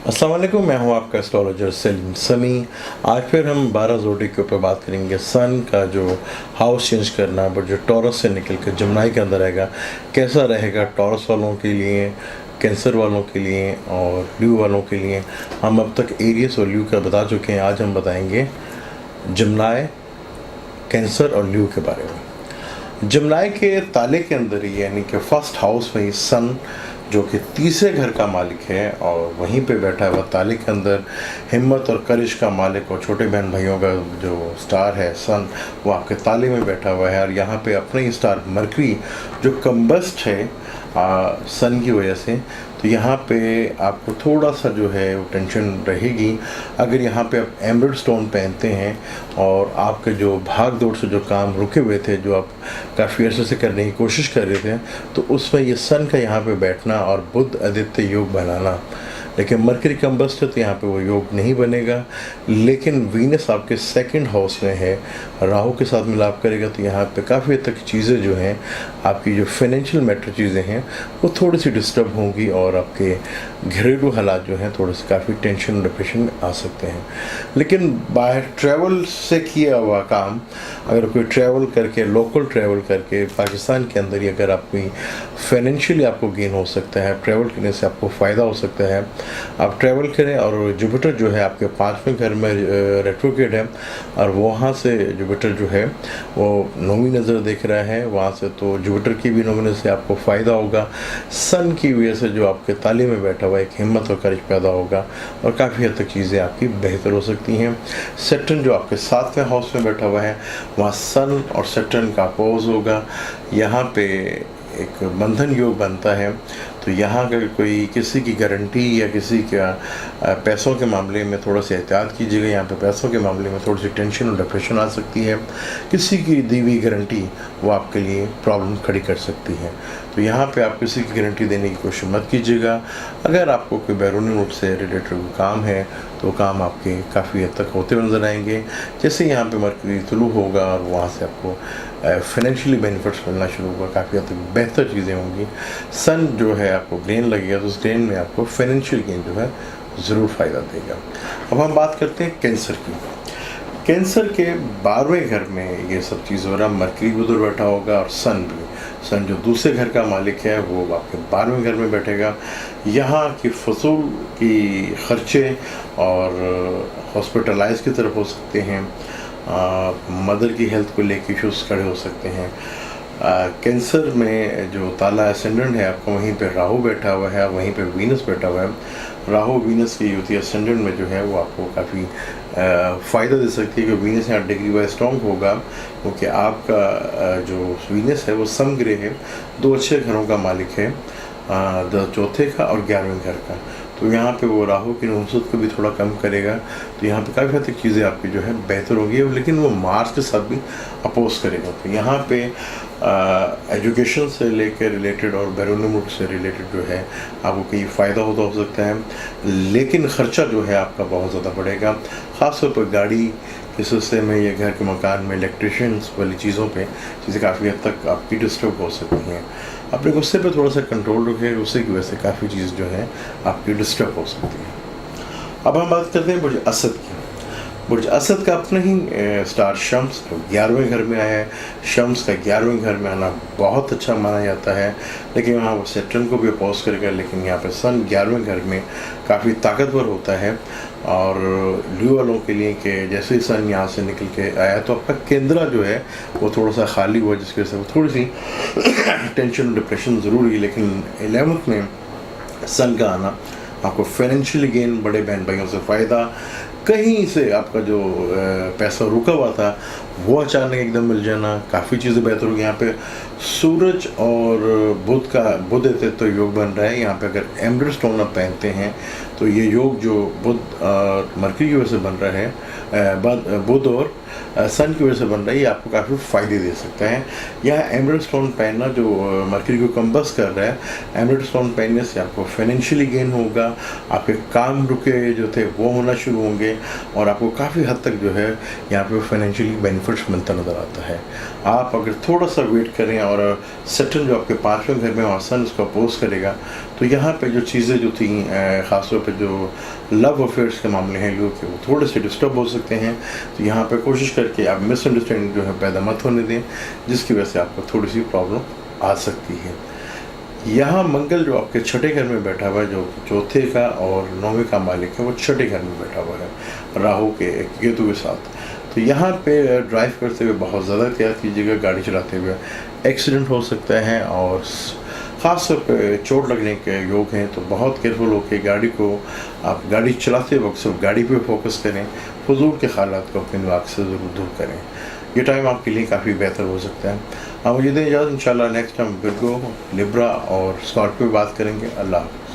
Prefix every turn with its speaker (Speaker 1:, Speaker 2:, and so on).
Speaker 1: अस्सलाम वालेकुम, मैं हूं आपका एस्ट्रोलॉजर सलीम समी। आज फिर हम 12 ज़ोडिएक के ऊपर बात करेंगे। सन का जो हाउस चेंज करना, बट जो टॉरस से निकल कर जमनाई के अंदर आएगा, कैसा रहेगा टॉरस वालों के लिए, कैंसर वालों के लिए और ल्यू वालों के लिए। हम अब तक एरियस और ल्यू का बता चुके हैं, आज हम बताएंगे जमनाई, कैंसर और ल्यू के बारे में। जमनाई के ताले के अंदर ही, यानी कि फर्स्ट हाउस में ही सन जो कि तीसरे घर का मालिक है और वहीं पे बैठा है, वह ताले के अंदर हिम्मत और करिश का मालिक और छोटे बहन भाइयों का जो स्टार है सन, वो आपके ताले में बैठा हुआ है। और यहाँ पे अपने ही स्टार मरकरी जो कम्बस्ट है सन की वजह से, तो यहाँ पे आपको थोड़ा सा जो है वो टेंशन रहेगी। अगर यहाँ पे आप एमराल्ड स्टोन पहनते हैं और आपके जो भाग दौड़ से जो काम रुके हुए थे, जो आप काफ़ी अर्से से करने की कोशिश कर रहे थे, तो उसमें ये सन का यहाँ पे बैठना और बुध आदित्य योग बनाना, लेकिन मरकरी कम्बस्ट है तो यहाँ पे वो योग नहीं बनेगा। लेकिन वीनस आपके सेकंड हाउस में है, राहु के साथ मिलाप करेगा, तो यहाँ पे काफ़ी हद तक चीज़ें जो हैं, आपकी जो फाइनेंशियल मैटर चीज़ें हैं वो थोड़ी सी डिस्टर्ब होंगी और आपके घरेलू हालात जो हैं थोड़े से काफ़ी टेंशन डिप्रेशन में आ सकते हैं। लेकिन बाहर ट्रैवल से किया हुआ काम, अगर कोई ट्रैवल करके, लोकल ट्रैवल करके पाकिस्तान के अंदर ही अगर आपकी फाइनेंशियली आपको गेन हो सकता है, ट्रैवल करने से आपको फ़ायदा हो सकता है, आप ट्रैवल करें। और जुपिटर जो है आपके 5वें घर में रेट्रोग्रेड है और वहाँ से जुपिटर जो है वो 9वीं नज़र देख रहा है वहाँ से, तो जुपिटर की भी 9वीं नज़र से आपको फ़ायदा होगा। सन की वजह से जो आपके ताले में बैठा हुआ एक हिम्मत और करेज पैदा होगा और काफ़ी हद तक चीज़ें आपकी बेहतर हो सकती हैं। सैटर्न जो आपके 7वें हाउस में बैठा हुआ है, वहाँ सन और सैटर्न का अपोज होगा। यहाँ पे एक बंधन योग बनता है, तो यहाँ अगर कोई किसी की गारंटी या किसी का पैसों के मामले में थोड़ा सा एहतियात कीजिएगा। यहाँ पे पैसों के मामले में थोड़ी सी टेंशन और डिप्रेशन आ सकती है। किसी की दी हुई गारंटी वो आपके लिए प्रॉब्लम खड़ी कर सकती है, तो यहाँ पे आप किसी की गारंटी देने की कोशिश मत कीजिएगा। अगर आपको कोई बैरूनी मुल्क से रिलेटेड काम है तो काम आपके काफ़ी हद तक होते हुए नजर आएंगे। जैसे यहाँ पे मरकरी तुलू होगा और वहाँ से आपको फाइनेंशियली बेनिफिट्स मिलना शुरू होगा, काफ़ी हद तक बेहतर चीज़ें होंगी। सन जो है आपको ग्रेन लगेगा, तो उस ग्रेन में आपको फाइनेंशियल गेन जो है ज़रूर फ़ायदा देगा। अब हम बात करते हैं कैंसर की। कैंसर के 12वें घर में ये सब चीज़ हो रहा, मरकरी उधर बैठा होगा और सन भी। सन जो दूसरे घर का मालिक है वो आपके 12वें घर में बैठेगा। यहाँ की फजूल की खर्चे और हॉस्पिटलाइज की तरफ हो सकते हैं, मदर की हेल्थ को लेकर इशूज़ खड़े हो सकते हैं। कैंसर में जो ताला असेंडेंट है आपका, वहीं पे राहु बैठा हुआ है, वहीं पे वीनस बैठा हुआ है। राहु वीनस की युति असेंडेंट में जो है वो आपको काफ़ी फ़ायदा दे सकती है, कि वीनस यहाँ डिग्री वाइज स्ट्रॉन्ग होगा, क्योंकि आपका जो वीनस है वो समग्रह है, 2 अच्छे घरों का मालिक है, 4थे का और 11वें घर का। तो यहाँ पे वो राहु की नुसरत को भी थोड़ा कम करेगा, तो यहाँ पे काफ़ी हद तक चीज़ें आपकी जो है बेहतर होगी। लेकिन वो मार्स के साथ भी अपोज करेगा, तो यहाँ पे एजुकेशन से लेकर रिलेटेड और बैरूनी मुल्क से रिलेटेड जो है आपको कई फ़ायदा होता हो सकता है। लेकिन ख़र्चा जो है आपका बहुत ज़्यादा बढ़ेगा, ख़ासतौर पर गाड़ी के सिलसिले में या घर के मकान में इलेक्ट्रिशियंस वाली चीज़ों पे चीज़ें काफ़ी हद तक आपकी डिस्टर्ब हो सकती हैं। अपने गुस्से पे थोड़ा सा कंट्रोल रखें, गुस्से की वजह से काफ़ी चीज़ जो है आपकी डिस्टर्ब हो सकती है। अब हम बात करते हैं बुर्ज असद की। बुर्ज असद का अपना ही स्टार शम्स 11वें घर में आया है। शम्स का 11वें घर में आना बहुत अच्छा माना जाता है, लेकिन यहाँ वो सैटर्न को भी अपोज करेगा। लेकिन यहाँ पे सन 11वें घर में काफ़ी ताकतवर होता है। और ल्यू वालों के लिए कि जैसे ही सन यहाँ से निकल के आया तो आपका केंद्रा जो है वो थोड़ा सा खाली हुआ, जिसकी वजह से वो थोड़ी सी टेंशन डिप्रेशन ज़रूर हुई। लेकिन 11th में सन का आना आपको फाइनेंशियल गेन, बड़े बहन भाइयों से फ़ायदा, कहीं से आपका जो पैसा रुका हुआ था वो अचानक एकदम मिल जाना, काफ़ी चीज़ें बेहतर होगी। यहाँ पे सूरज और बुध तो योग बन रहा है। यहाँ पे अगर एमराल्ड स्टोन आप पहनते हैं तो ये योग जो बुध मरकरी की वजह से बन रहा है, बुध और सन की वजह से बन रहा है, ये आपको काफ़ी फ़ायदे दे सकता है। यह एमराल्ड स्टोन पहनना जो मरकरी को कम्बस कर रहा है, एमराल्ड स्टोन पहनने से आपको फाइनेंशियली गेन होगा, आपके काम रुके जो थे वो होना शुरू होंगे। और आपको काफ़ी हद तक जो है यहाँ पे फाइनेंशियली बेनिफिट्स मिलता नज़र आता है। आप अगर थोड़ा सा वेट करें और सैटर्न जो आपके पाँचवें घर में वहाँ सन उसको अपोज करेगा, तो यहाँ पे जो चीज़ें जो थी ख़ासतौर पे जो लव अफेयर्स के मामले हैं लोगों के, वो थोड़े से डिस्टर्ब हो सकते हैं। तो यहाँ पे कोशिश करके आप मिसअंडरस्टैंडिंग जो है पैदा मत होने दें, जिसकी वजह से आपको थोड़ी सी प्रॉब्लम आ सकती है। यहाँ मंगल जो आपके छठे घर में बैठा हुआ है, जो चौथे का और नौवें का मालिक है, वो छठे घर में बैठा हुआ है राहु के केतु के साथ। तो यहाँ पे ड्राइव करते हुए बहुत ज़्यादा एहतियात कीजिएगा, गाड़ी चलाते हुए एक्सीडेंट हो सकता है और ख़ास तौर पे चोट लगने के योग हैं। तो बहुत केयरफुल होकर गाड़ी को आप गाड़ी चलाते वक्त सिर्फ गाड़ी पे फोकस करें, फजूल के ख़यालात को अपने दिमाग से ज़रूर दूर करें। ये टाइम आपके लिए काफ़ी बेहतर हो सकता है। आप मुझे दें इजाज़त, इंशाल्लाह नेक्स्ट टाइम विर्गो, लिब्रा और स्कॉर्पियो बात करेंगे। अल्लाह हाफ़िज़।